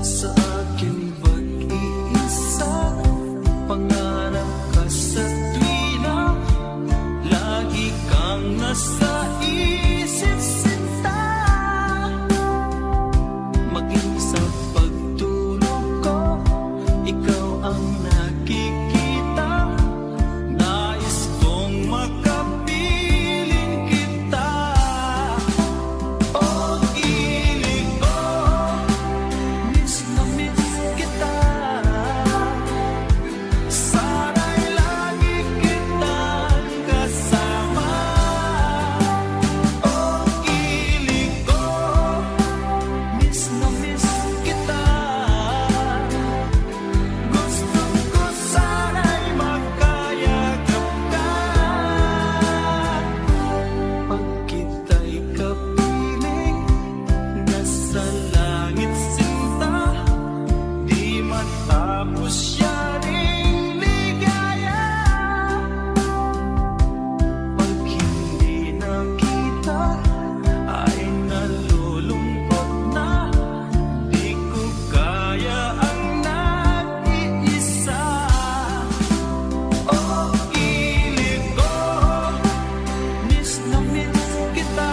sa aking pag-iisa. Pangarap ka sa tuwina, lagi kang nasa isip sinta. Maging sa pagtulog ko, ikaw ang nakikita. Nais kong makapiling kita. Oh, ilig ko, miss na miss kita. Sana'y lagi kitang kasama. Oh, ilig ko, miss na miss kita. Gusto ko sana'y magkayakap ka. Pag kita'y kapiling, nasa langit sinta, di matapos yaring ligaya. Pag hindi nakita, ay nalulungkot na. Di ko kaya ang nag-iisa. Oh, ilig ko, miss na miss kita.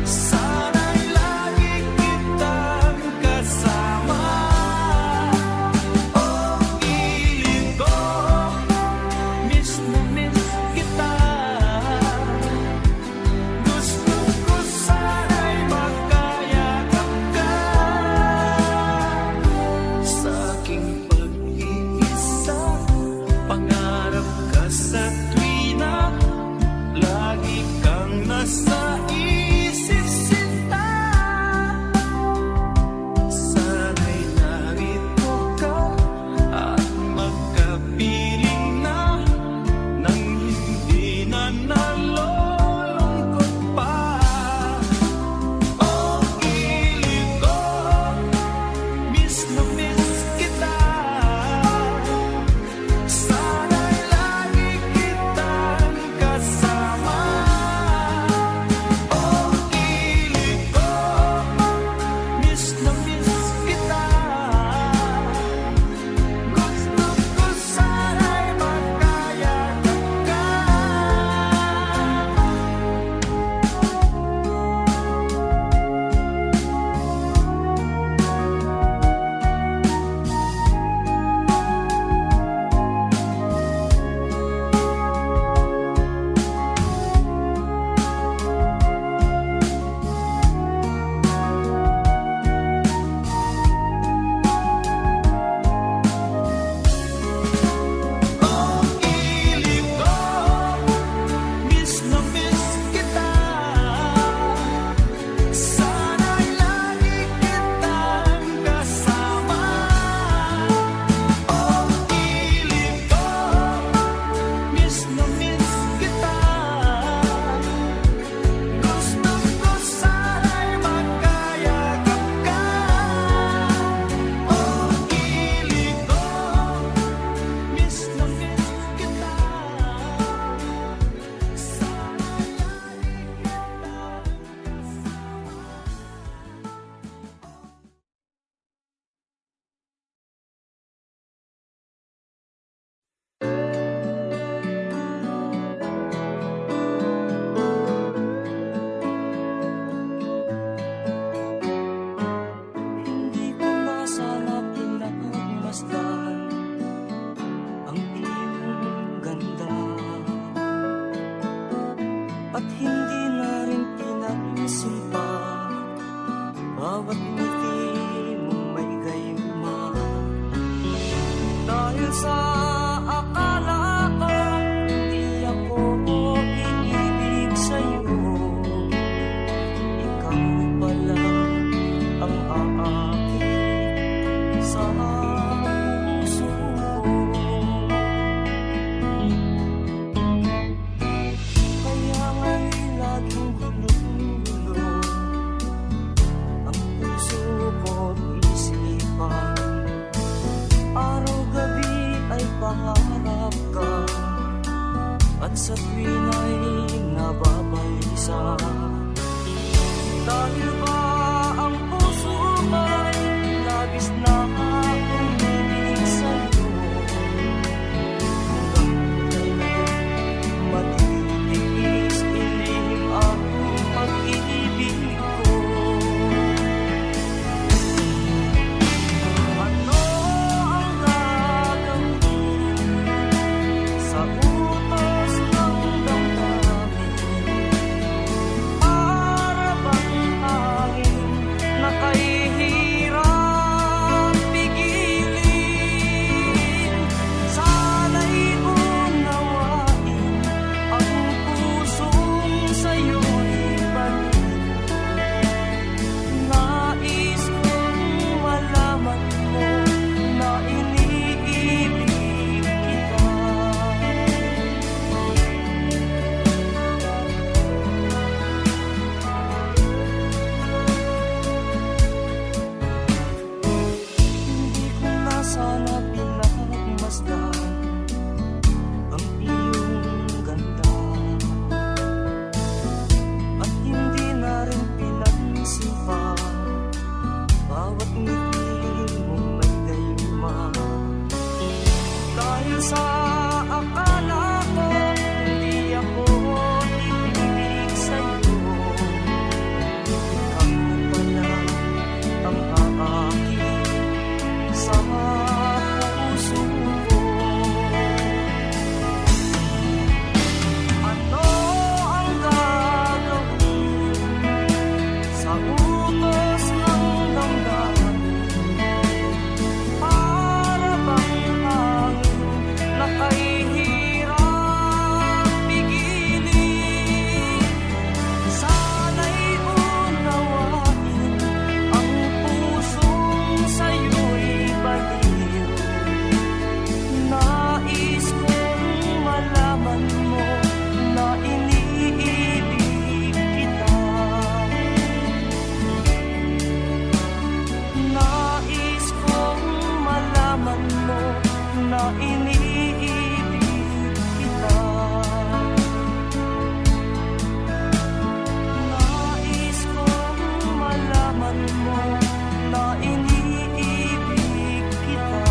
Sana'y lagi kitang kasama. Oh, ilig ko, miss na miss kita. Gusto ko sana'y magkayakap ka. Sa aking pag-iisa, pangarap ka sa tuwina, lagi kang nasa isip sinta. Sana'y narito ka at magkapiling na, nang hindi na nalulungkot pa. Oh, ilig ko, miss na miss kita. Sana'y lagi kitang kasama. Oh, ilig ko, miss na miss kita. Gusto ko sana'y magkayakap ka. Oh, ilig ko, miss na miss kita. Sana'y lagi kitang kasama. Oh, ilig ko, miss na miss kita. Gusto ko sana'y magkayakap ka. Oh, ilig ko, miss na miss kita. Sana'y lagi Hindi ko na sana pinagmasdan ang iyong ganda, at hindi na rin pinagsimpa bawat ngiti mong may gayuma. Dahil sa akala ko hindi ako iibig sa'yo, ikaw pala ang aakit sa puso ko. Kaya nga'y laging gulo-gulo ang puso ko't isipan. Araw-gabi ay pangarap ka, at sa tuwin ay nababalisa. Dahil ba ang puso mo iniibig kita. Nais kong malaman mo na iniibig kita.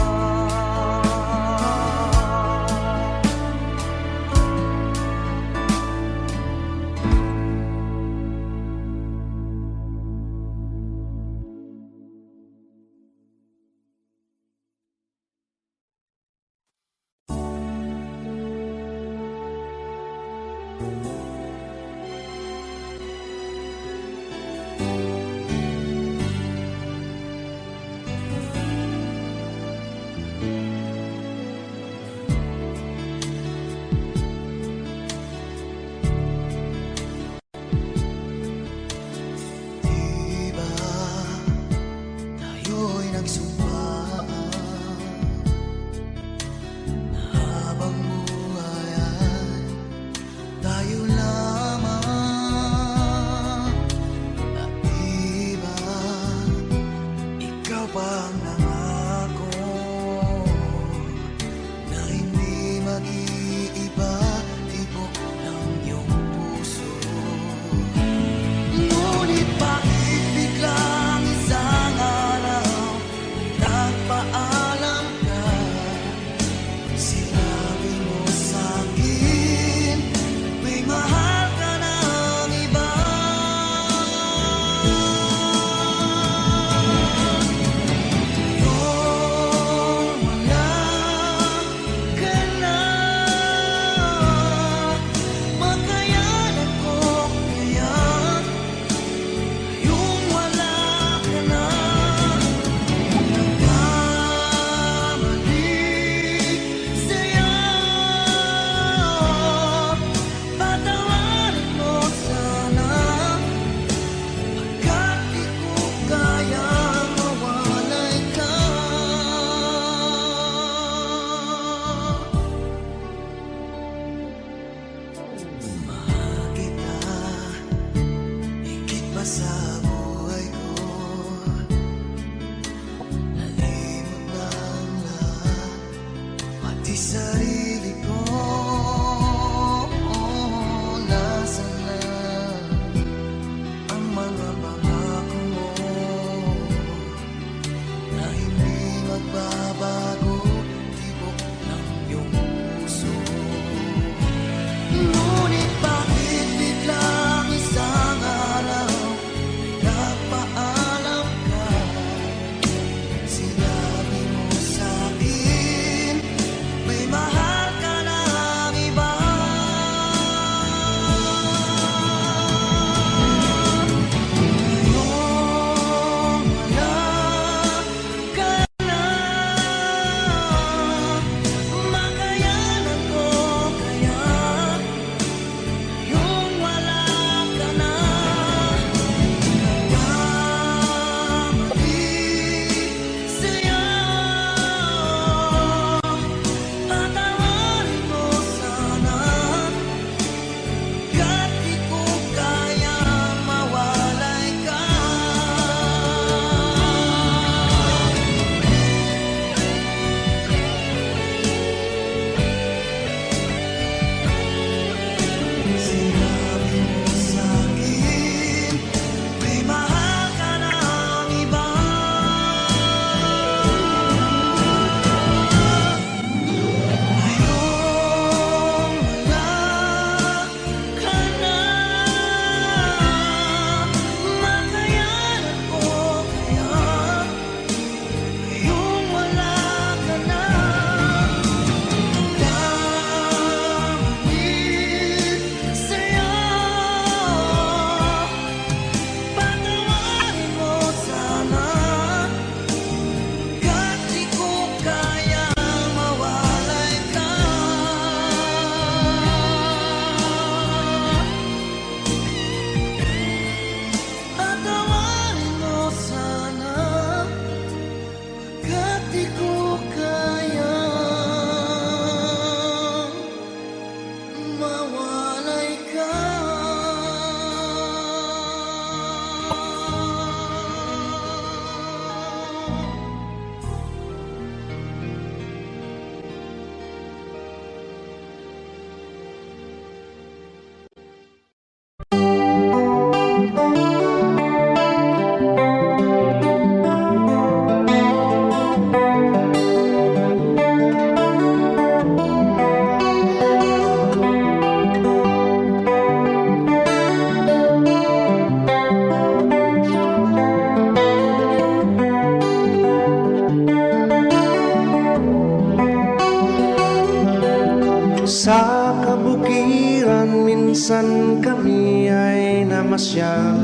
Sa kabukiran minsan kami ay namasyal,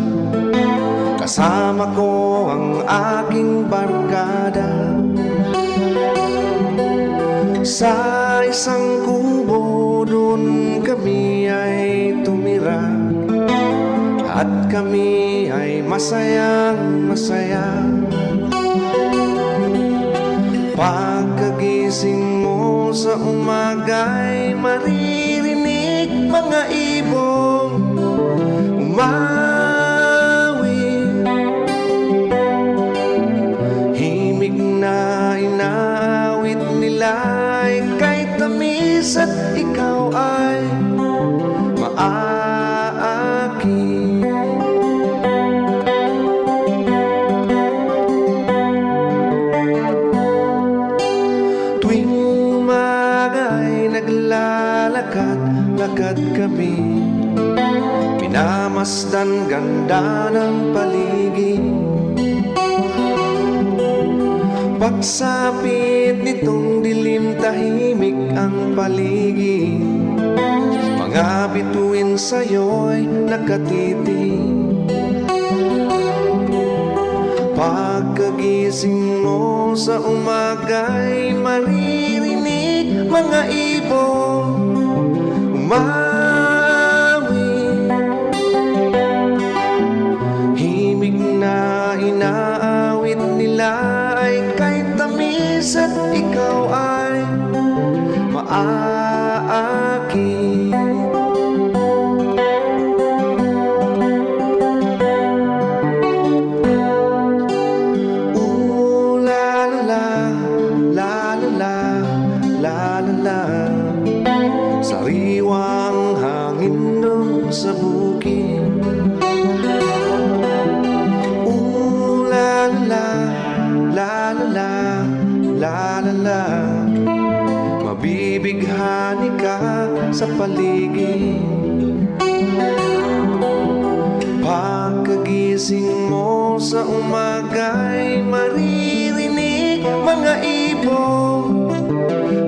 kasama ko ang aking barkada. Sa isang kubo dun kami ay tumira, at kami ay masayang masaya. Pagkagising mo sa umaga'y maririnig mga ibong umawit. Himig na inaawit nila ay kay tamis at ikaw ay maaakit. Tuwing umaga'y naglalakad-lakad kami, minamasdan ganda ng paligid. Pagsapit nitong dilim, tahimik ang paligid. Mga bituin sa'yo'y nakatitig. Pagkagising mo sa umaga'y maririnig mga ibong umawit. Himig na inaawit nila ay kay tamis at ikaw ay maaakit. Sariwang hangin doon sa bukid. La la la la la la la. Mabibighani ka sa paligid. Pagkagising mo sa umaga'y maririnig mga ibong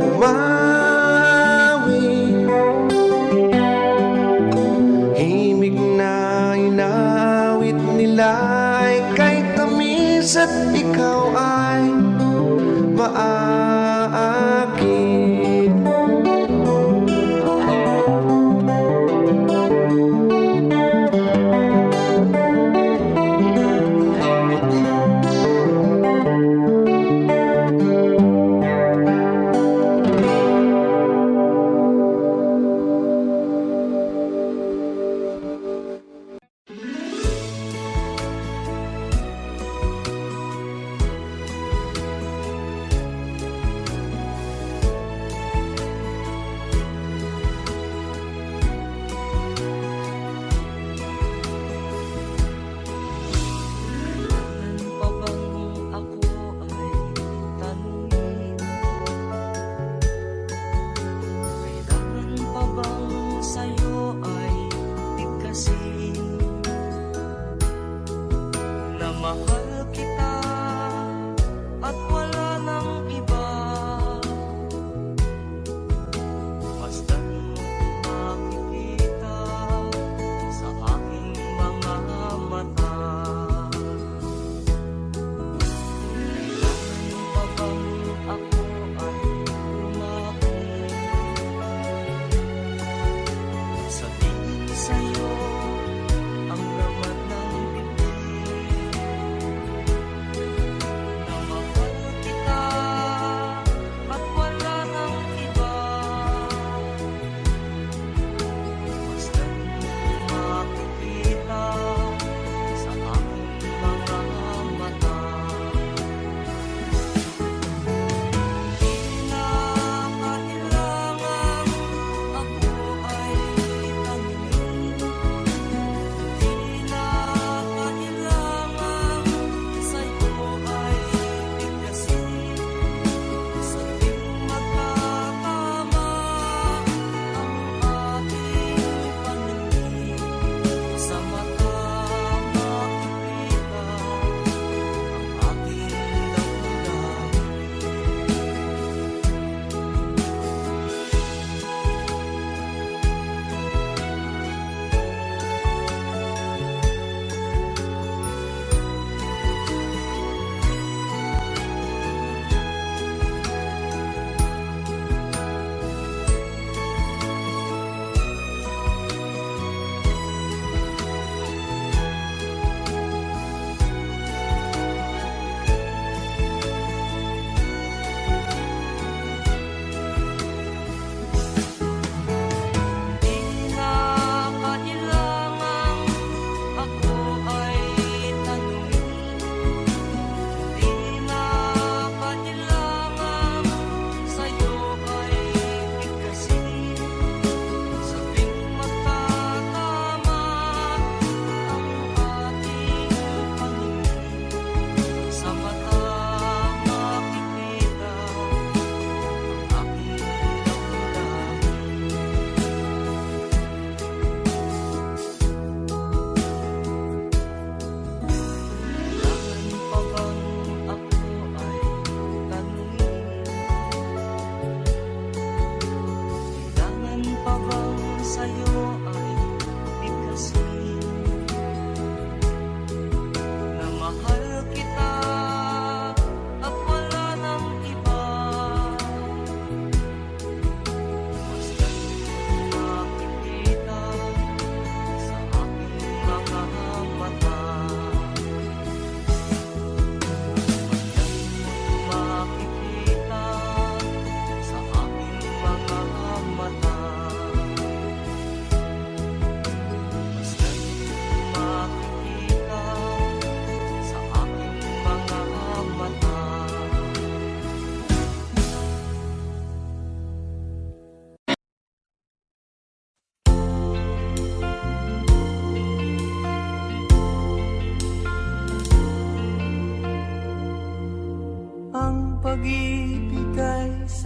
umawit. Himig na inaawit nila ay kay tamis at ikaw ay maaakit.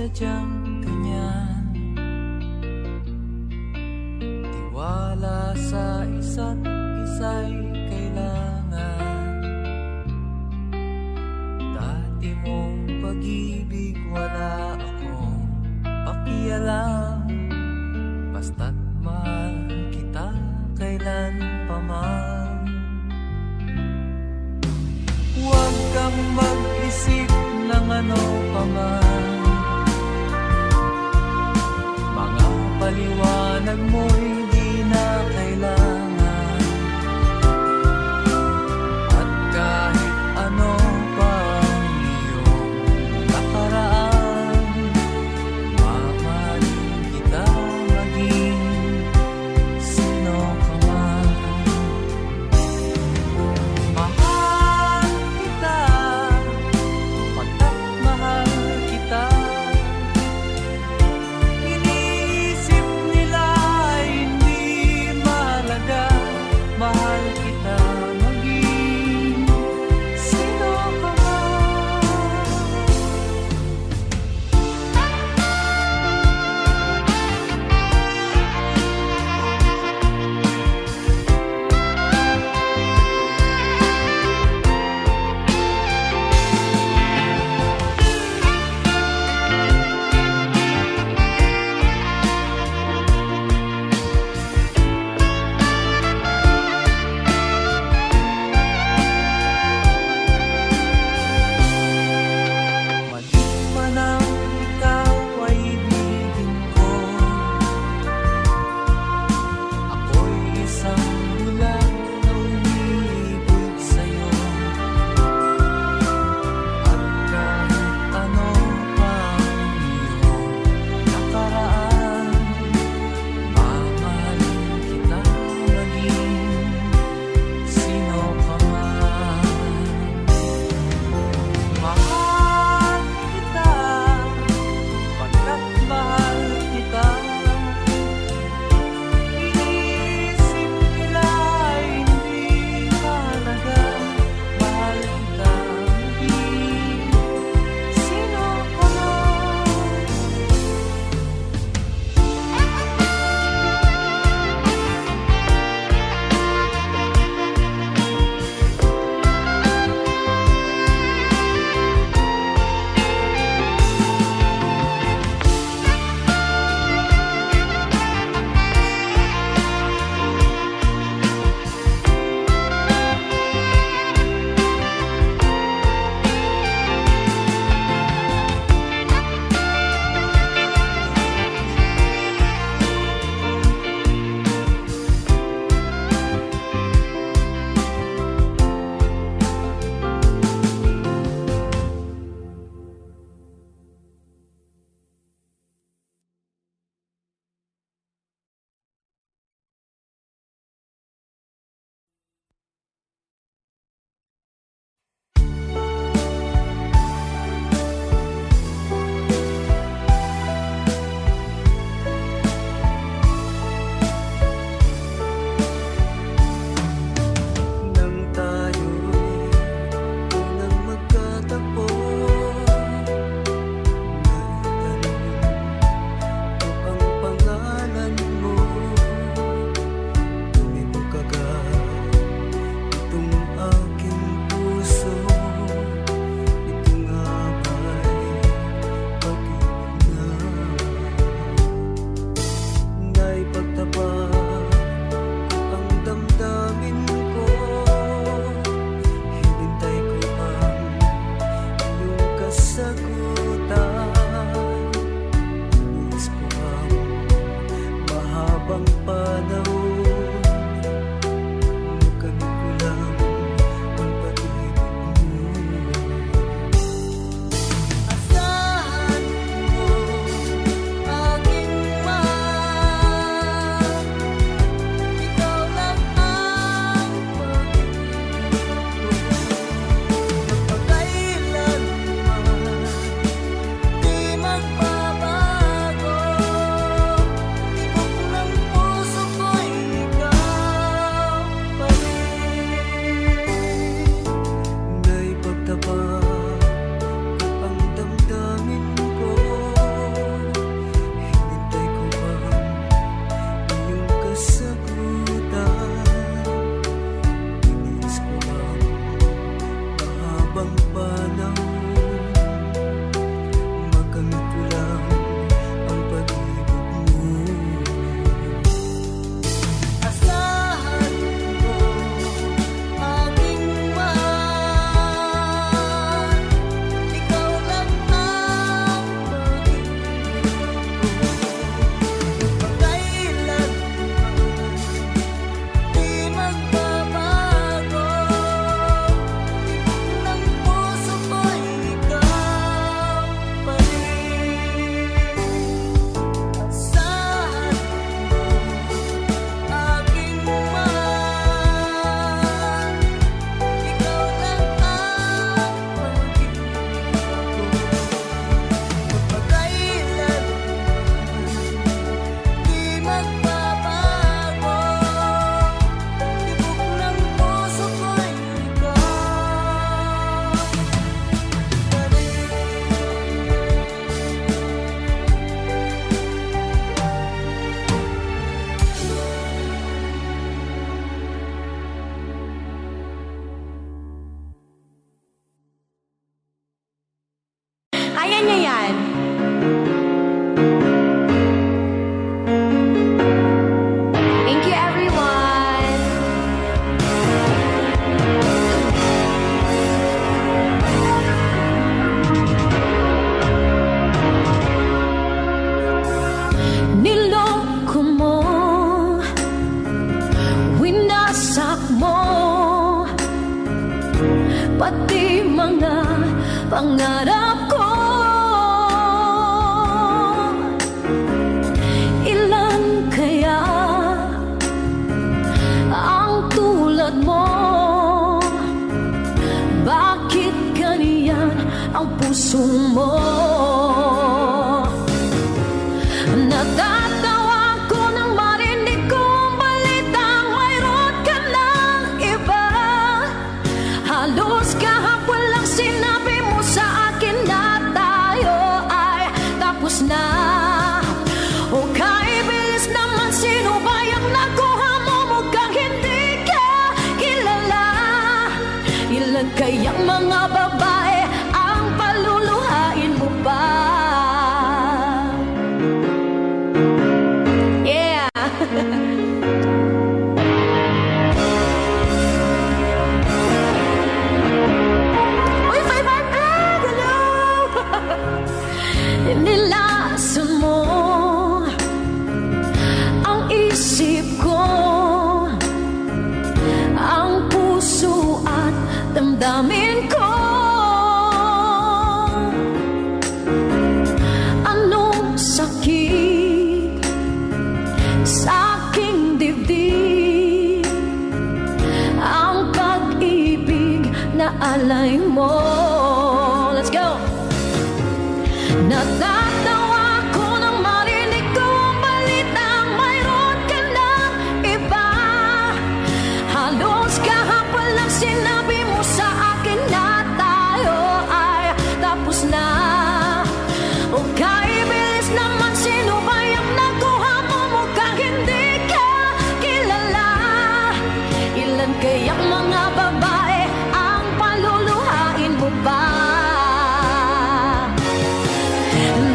sadyang ganyan. Tiwala sa isa't isa'y kailangan. Dati mong pag-ibig wala akong pakialam. Basta't mahal kita kailan pa man. Huwag kang mag-isip ng ano pa man. Mga paliwanag mo'y di na kailangan. At kahit ano pa ang iyong nakaraan, mamahalin kita maging sino ka man. Mahal kita, pagkat mahal kita. Iniisip nila ay Kaya niya yan. Thank you, everyone. Niloko mo, winasak mo, pati mga pangarap ko. Ilan kaya ang tulad mo? Bakit ganyan ang puso mo? Natatawa ko nang marinig kong balitang mayroon ka ng iba. Halos kahapon lang sinabi mo sa akin na tayo ay tapos na. O kaibilis naman, sino ba yung nakuha mo? Mukhang hindi ka kilala. Ilan kayang mga babae ang paluluhain mo pa? Yeah. Uy, 500! Hello! Nilason mo ang isip ko, ang puso at damdamin ko. Anong sakit sa aking dibdib, ang pag-ibig na alay mo. Let's go! Natatawa ko nang marinig ko ang balitang mayroon ka ng iba. Halos kahapon lang sinabi mo sa akin na tayo ay tapos na. O kaibilis naman, sino ba yung nakuha mo? Mukhang hindi ka kilala. Ilan kayang mga babae ang paluluhain mo ba?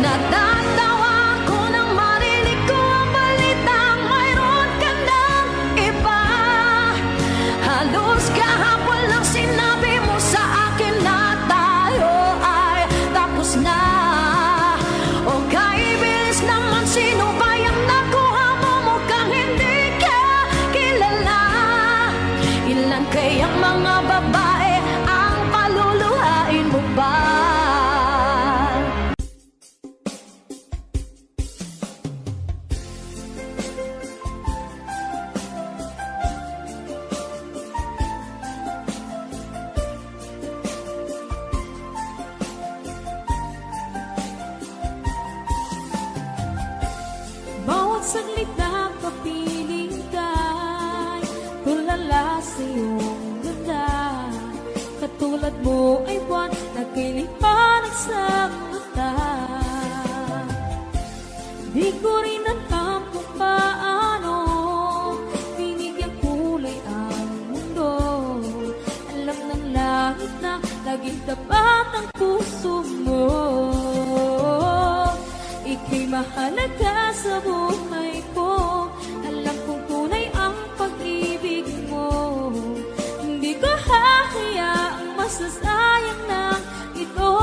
Natatawa ko nang marinig ko ang balitang mayroon ka ng iba. Halos kahapon lang sinabi mo sa akin na tayo ay tapos na. O kaibilis naman, sino ba yung nakuha mo? Mukhang hindi ka kilala. Ilan kayang mga babae ang paluluhain mo ba? Bawat saglit na kapiling ka'y tulala sa iyong ganda. Katulad mo ay buwan na kiliwanag sa mata. Di ko rin alam kung paano binigyan kulay ang mundo. Alam ng langit na laging tapat ang puso mo. Ika'y mahalaga sa buhay ko. Alam kong tunay ang pag-ibig mo. Hindi ko hahayaang masasayang na ito.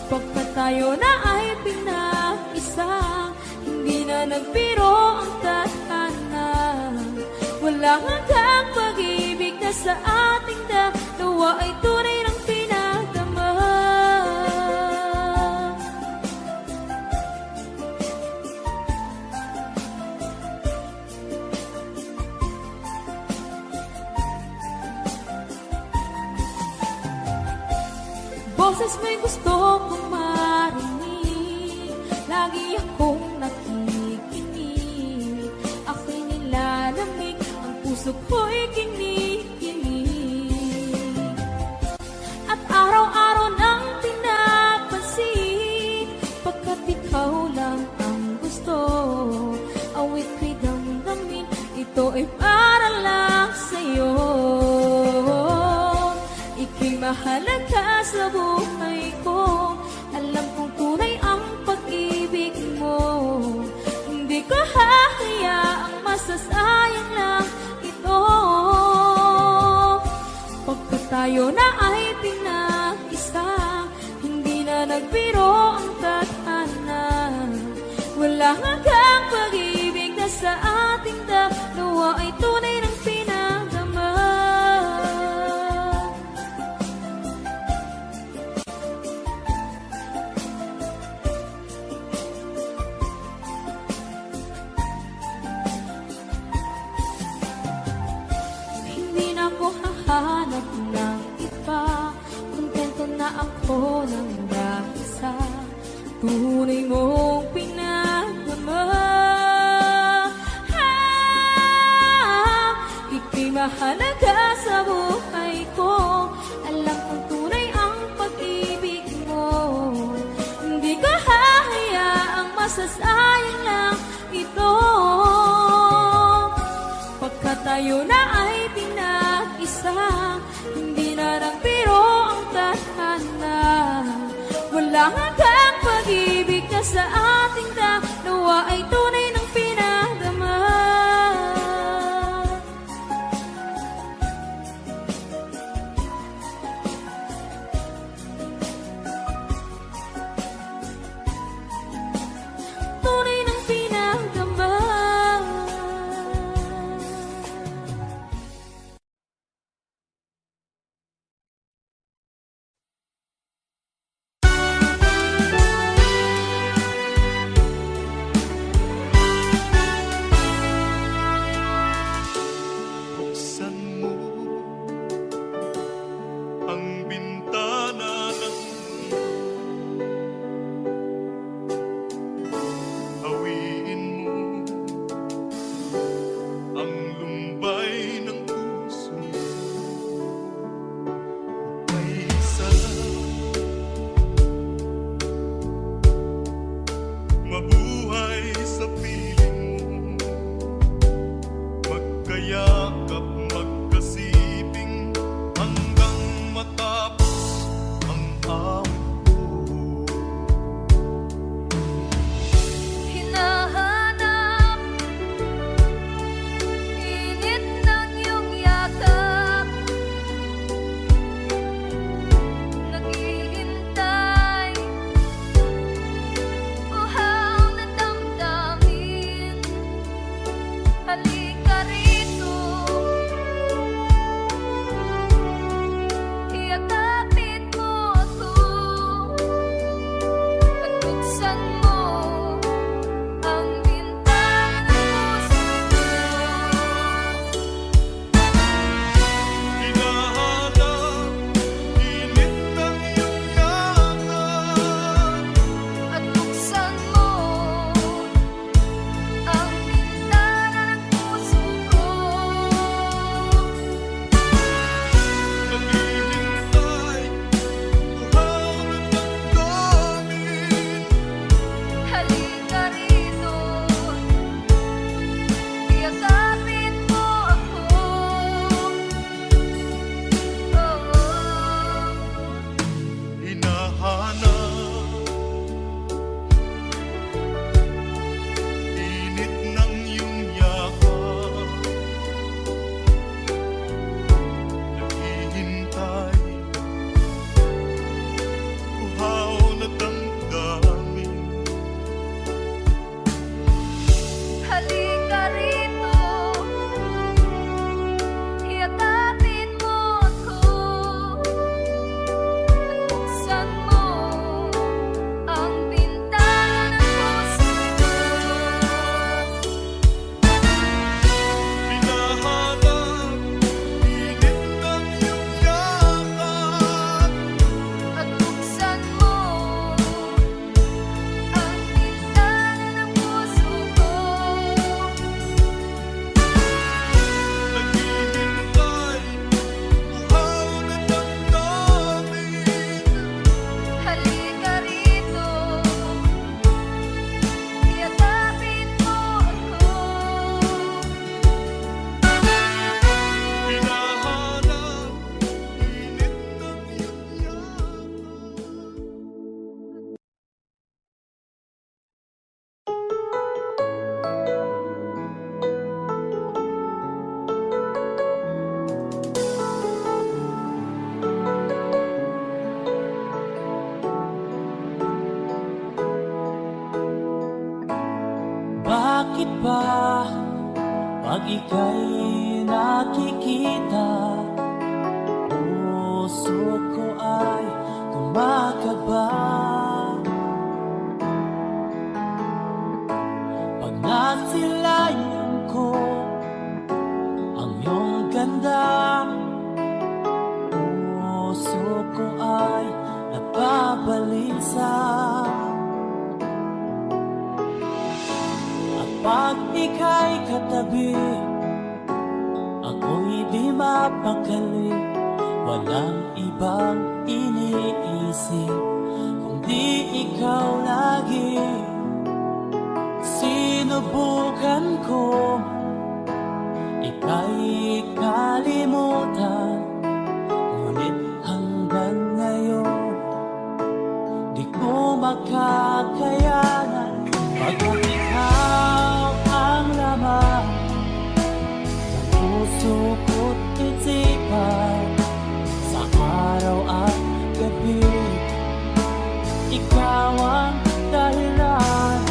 Pagkat tayo na ay pinag-isa, hindi na nagbiro ang tadhana. Walang hanggang pag-ibig na sa ating dalawa ay tunay ng pinagdama. Boses mo'y gusto kong marinig, lagi akong nakikinig. Ako'y nilalamig, ang puso ko'y kinikilig. At araw-araw nang pinapansin, pagkat ikaw lang ang gusto. Awit ko'y damdamin, ito ay para lang sa'yo. Ika'y mahalaga sa buhay ko. Alam kong tunay ang pag-ibig mo. Hindi ko hahayaang masasayang lang ito. Pagkat tayo na ay pinag-isa, hindi na nagbiro ang tadhana. Walang hanggang pag-ibig na sa ating dalawa ay tunay ng pinagdama. Hindi na ako hahanap ng iba, kontento na ako ng dahil sa tunay mong pinagdama. Ika'y mahalaga sa buhay ko. Alam kong tunay ang pag-ibig mo. Hindi ko hahayaang masasayang lang ito. Pagkat tayo na ay pinag-isa, hindi na nagbiro ang tadhana. Walang hanggang pag-ibig na sa ating dalawa ay tunay ng pinagdama. Tunay ng pinagdama. ba pag ika'y nakikita? Puso ko ay kumakaba pag nasilayan ko ang iyong ganda. Puso ko ay nababalisa. At pag ika'y katabi, ako'y di mapakali. Walang ibang iniisip kundi ikaw lagi. Sinubukan ko ika'y kalimutan, ngunit hanggang ngayon di ko makakayanan. Pagkat ikaw ang laman ng puso ko't isipan, sa araw at gabi ikaw ang dahilan.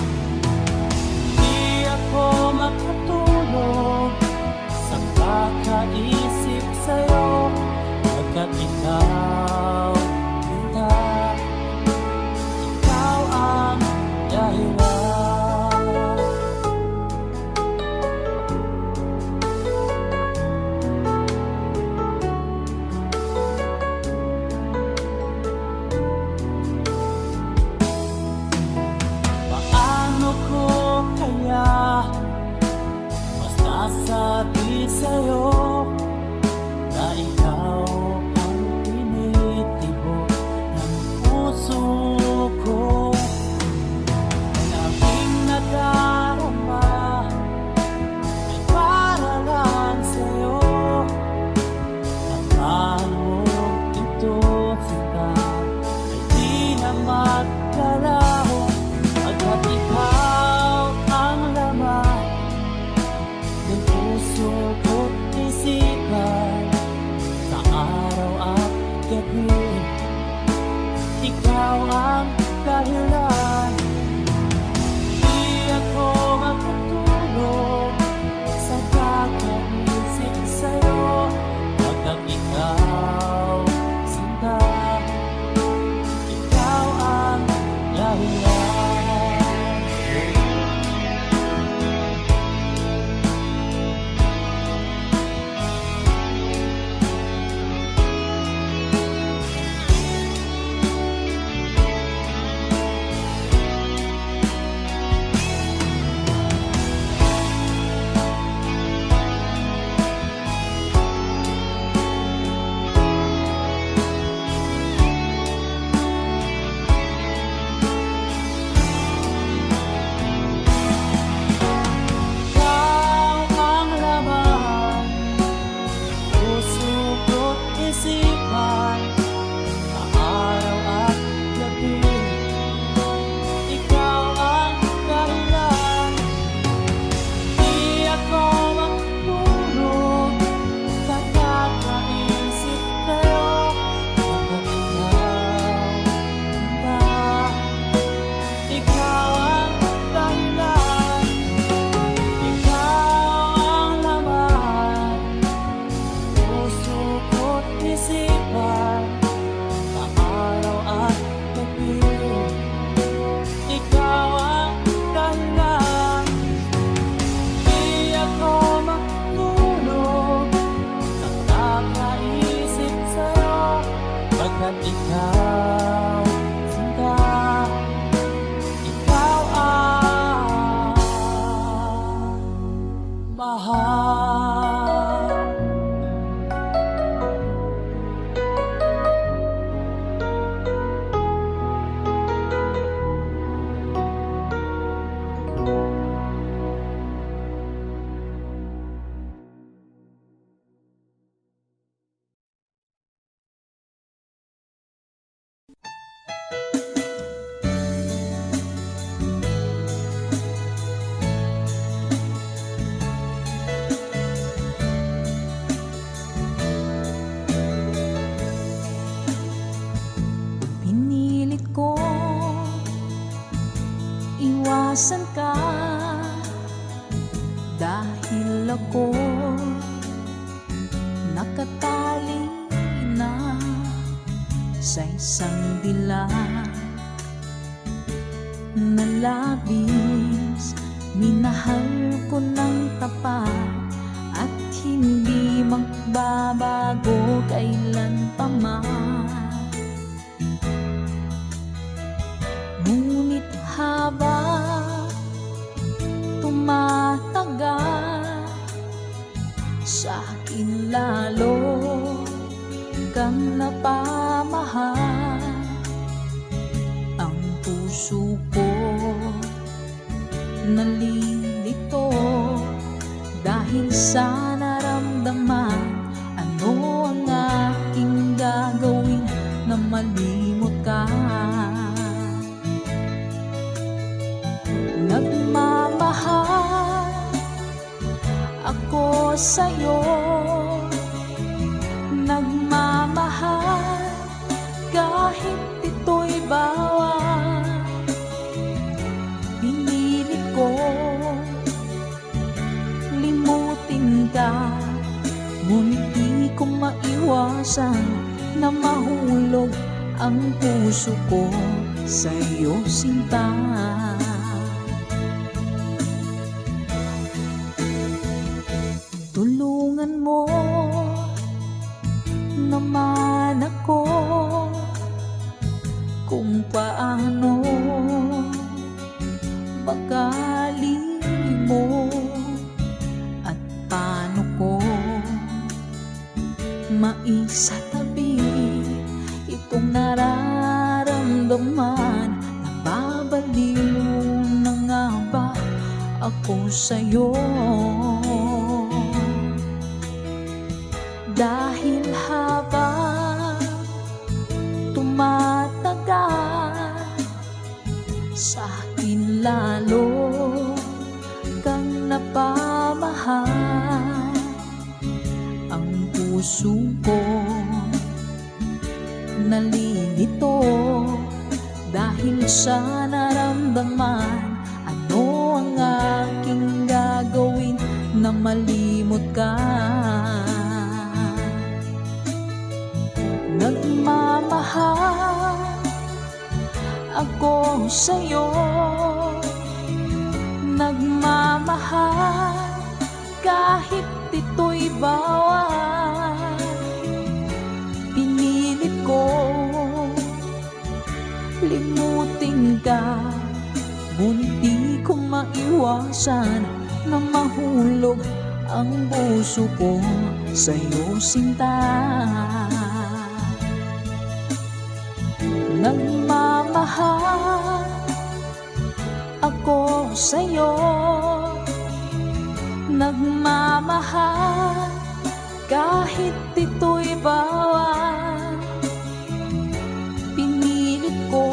Di ako makatulog sa kakaisip sa'yo, pagkat ikaw kita, ikaw ang dahilan. Paano ko kaya masasabi sa'yo na ikaw ang tinitibok ng puso ko? Ang aking nadarama ay para lang sa'yo, at mahal mo ito kita ay di na magkalaho. Pagkat ikaw ang laman ng puso ko't isipan, sa araw at gabi ikaw ang dahilan. Di ako makatulog sa kakaisip sa'yo, pagkat ikaw sinta, ikaw ang dahilan. Ikaw ang laman, puso ko't isipan, sa araw at gabi ikaw ang dahilan. Di ako makatulog sa kakaisip sa'yo, pagkat ikaw ang dahilan. Ikaw ang laman, puso ko't isipan, sa araw at gabi ikaw ang dahilan. Di ako makatulog sa kakaisip sa'yo, pagkat ikaw sinta, ikaw ang mahal. sa isang dilag na labis. Minahal ko ng tapat at hindi magbabago kailan pa man. Ngunit habang tumatagal, sa akin lalo kang napamahal. Ang puso ko nalilito dahil sa naramdaman. Ano ang aking gagawin na malimot ka? Nagmamahal ako sa'yo, nagmamahal kahit ito'y bawal. Pinilit ko limutin ka, ngunit di ko maiwasan na mahulog ang puso ko sa'yo, sinta. Tulungan mo naman ako kung paano magali mo at paano ko maisatabi itong nararamdaman. Nababaliw na nga ba ako sa'yo? Dahil habang tumatagal, sa akin lalo kang napamahal. Ang puso ko nalilito dahil sa naramdaman. Ano ang aking gagawin na malimot ka? Nagmamahal ako sa'yo, nagmamahal kahit ito'y bawal. Pinilit ko limutin ka, ngunit di ko maiwasan na mahulog ang puso ko sa'yo, sinta. Nagmamahal ako sa'yo, nagmamahal kahit ito'y bawal. Pinilit ko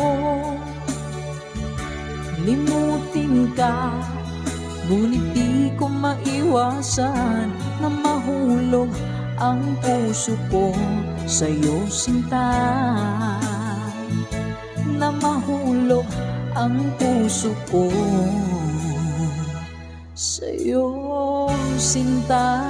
limutin ka, ngunit di ko maiwasan na mahulog ang puso ko sa'yo, sinta. Na mahulog ang puso ko sa'yo, sinta.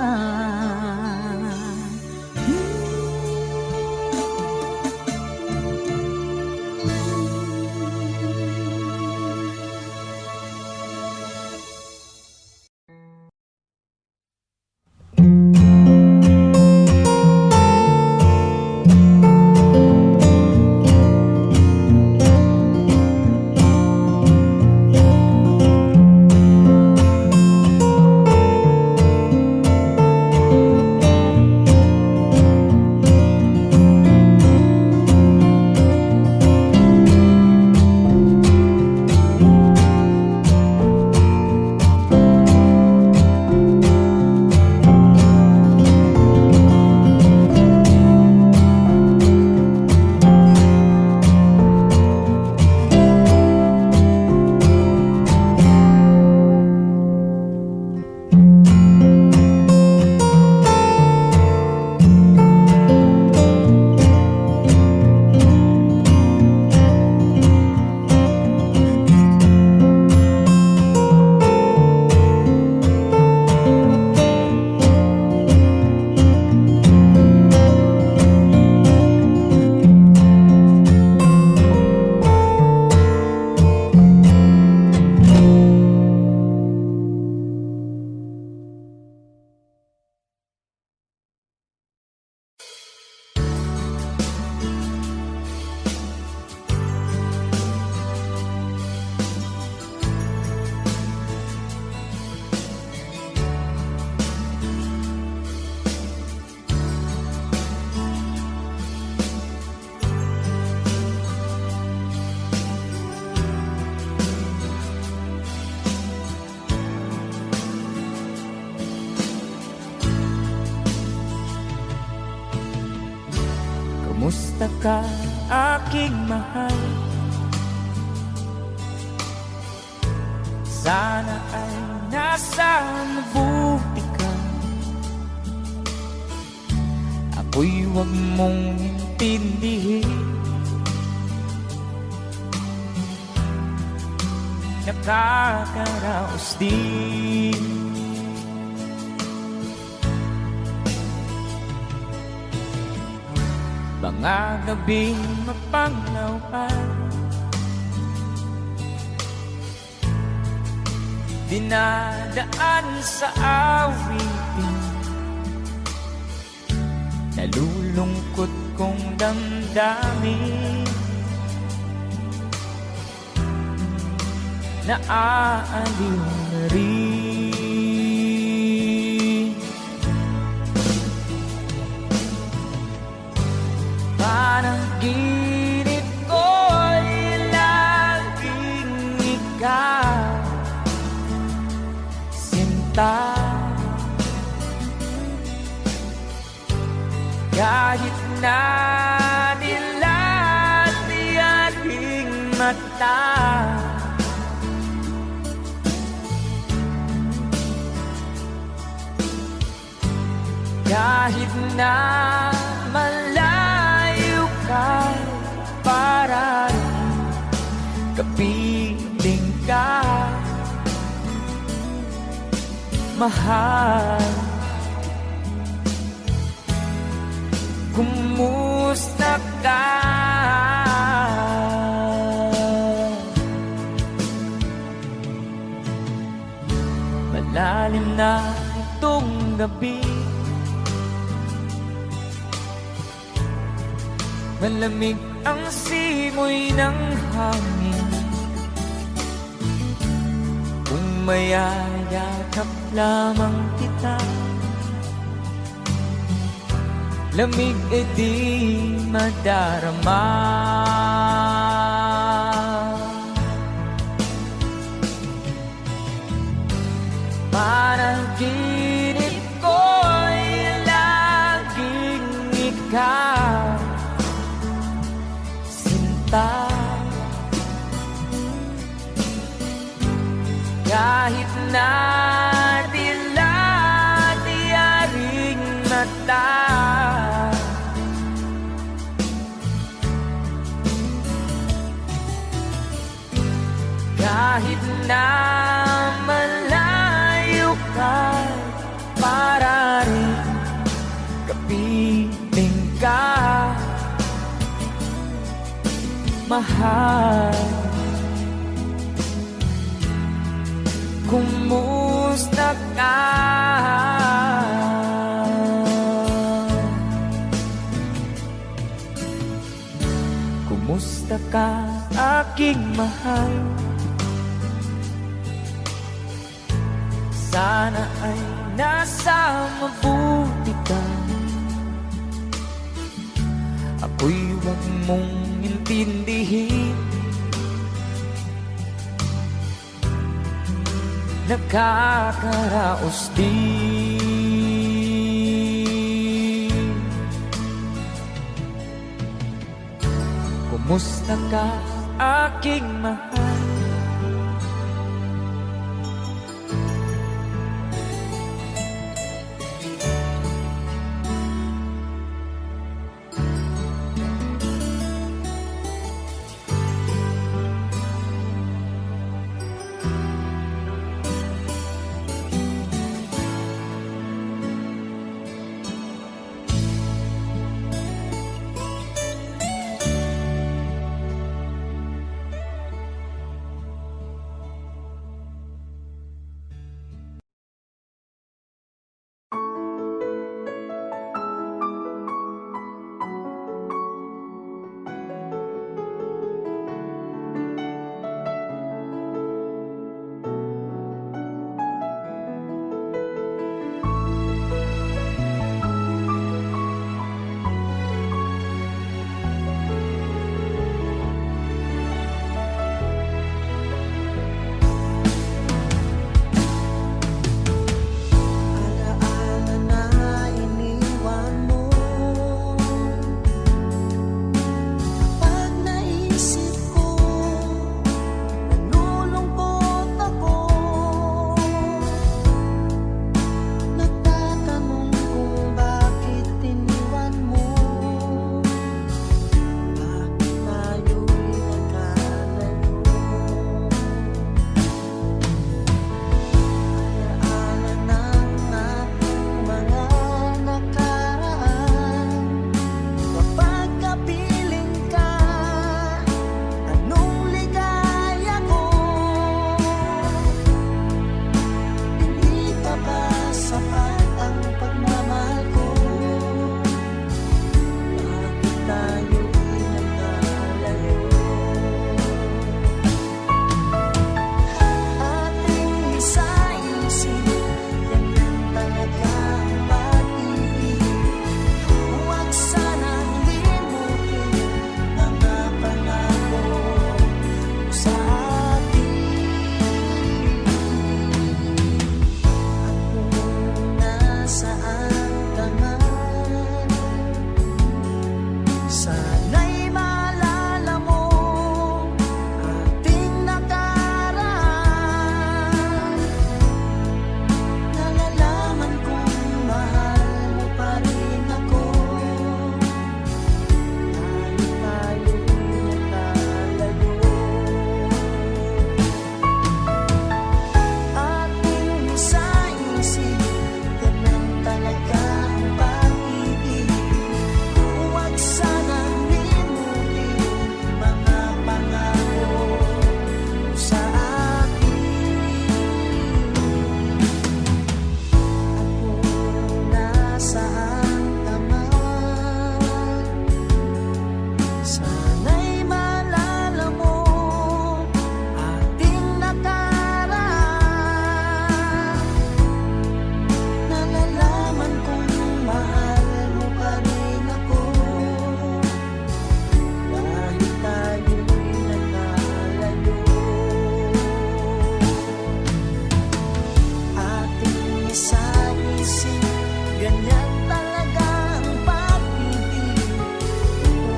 Kumusta ka, aking mahal? Sana ay nasa mabuti ka. Ako'y huwag mong intindihin. Nakakaraos din. Mga gabing mapanglawan, dinadaan sa awitin, nalulungkot kong damdamin, naaaliw na rin. Panaginip ko'y laging ikaw, sinta. Kahit na dilat di aking mata, kahit na malayo ka, para rin kapiling ka, mahal. Kumusta ka? Malalim na itong gabi, malamig ang simoy ng hangin. Kung mayayakap lamang kita, lamig e di madarama. Panaginip ko'y laging ikaw, sinta. Kahit na dilat di aking mata, kahit na malayo ka, para rin kapiling ka, mahal. Kumusta ka? Kumusta ka, aking mahal? Sana ay nasa mabuti ka. Ako'y huwag mong intindihin. Nakakaraos din. Kumusta ka, aking mahal? Sana'y maalala mo ating nakaraan. Nalalaman kong mahal mo pa rin ako, kahit tayo'y nakalayo. Ating isa-isip, ganyan talaga ang pag-ibig.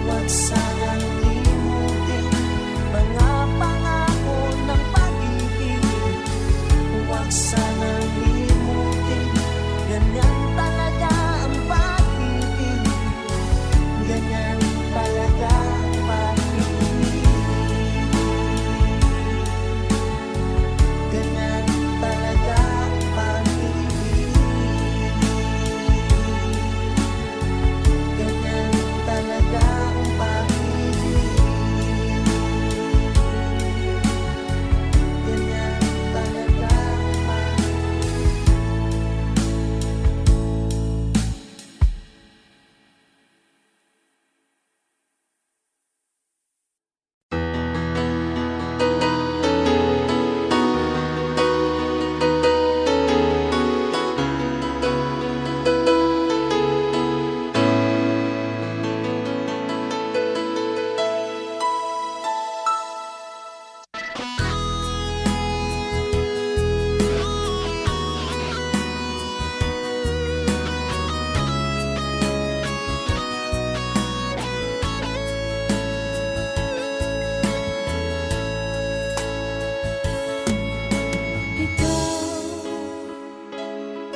Huwag sanang limutin mga pangako ng pag-ibig. Huwag sanang limutin, ganyan talaga ang pag-ibig. Ganyan talaga ang pag-ibig. Ganyan talaga ang pag-ibig. Ganyan talaga ang pag-ibig. Ganyan talaga ang pag-ibig. Ikaw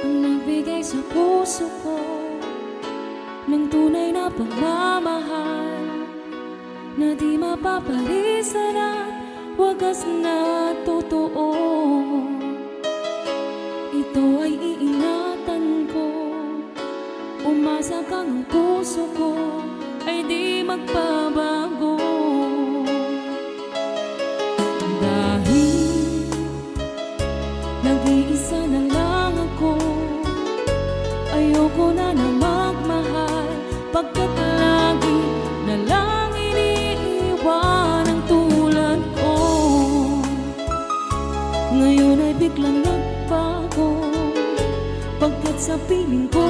ang nagbigay sa puso ko ng tunay na pagmamahal na di mapapalisan at wagas na totoo. Ito ay iingatan ko, umasa kang ang puso ko ay di magbabago. Dahil nag-iisa na lang ako, ayoko na na magmahal, pagkat lagi na lang iniiwan ang tulad ko. Ngayon ay biglang nagbago, pagkat sa piling ko